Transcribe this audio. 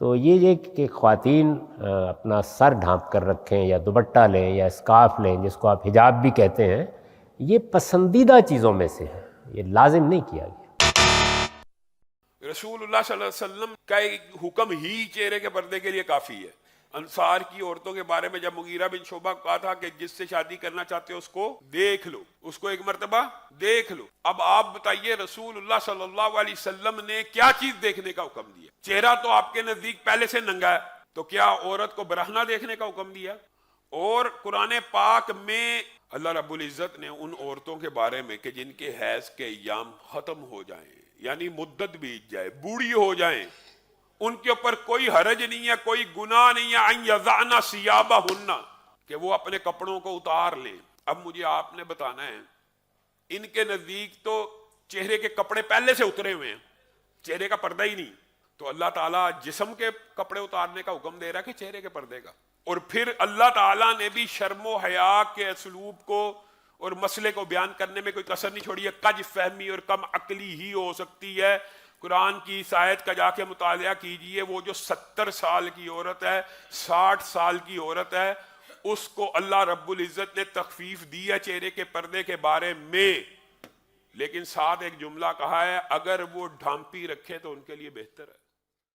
تو یہ کہ خواتین اپنا سر ڈھانپ کر رکھیں یا دوپٹہ لیں یا اسکارف لیں، جس کو آپ حجاب بھی کہتے ہیں، یہ پسندیدہ چیزوں میں سے ہے، یہ لازم نہیں کیا گیا۔ رسول اللہ صلی اللہ علیہ وسلم کا ایک حکم ہی چہرے کے پردے کے لیے کافی ہے۔ انصار کی عورتوں کے بارے میں جب مغیرہ بن شعبہ کو کہا تھا کہ جس سے شادی کرنا چاہتے ہو اس کو دیکھ لو، اس کو ایک مرتبہ دیکھ لو۔ اب آپ بتائیے رسول اللہ صلی اللہ علیہ وسلم نے کیا چیز دیکھنے کا حکم دیا؟ چہرہ تو آپ کے نزدیک پہلے سے ننگا ہے، تو کیا عورت کو برہنہ دیکھنے کا حکم دیا؟ اور قرآن پاک میں اللہ رب العزت نے ان عورتوں کے بارے میں کہ جن کے حیض کے ایام ختم ہو جائیں، یعنی مدت بیت جائے، بوڑھی ہو جائیں، ان کے اوپر کوئی حرج نہیں ہے، کوئی گناہ نہیں ہے، ان یضعن ثیابہن، کہ وہ اپنے کپڑوں کو اتار لیں۔ اب مجھے آپ نے بتانا ہے، ان کے نزدیک تو چہرے کے کپڑے پہلے سے اترے ہوئے ہیں، چہرے کا پردہ ہی نہیں، تو اللہ تعالیٰ جسم کے کپڑے اتارنے کا حکم دے رہا ہے کہ چہرے کے پردے کا؟ اور پھر اللہ تعالیٰ نے بھی شرم و حیا کے اسلوب کو اور مسئلے کو بیان کرنے میں کوئی کسر نہیں چھوڑی ہے۔ کج فہمی اور کم عقلی ہی ہو سکتی ہے۔ قرآن کی اس آیت کا جا کے مطالعہ کیجئے، وہ جو 70 سال کی عورت ہے، 60 سال کی عورت ہے، اس کو اللہ رب العزت نے تخفیف دی ہے چہرے کے پردے کے بارے میں، لیکن ساتھ ایک جملہ کہا ہے اگر وہ ڈھانپی رکھے تو ان کے لیے بہتر ہے۔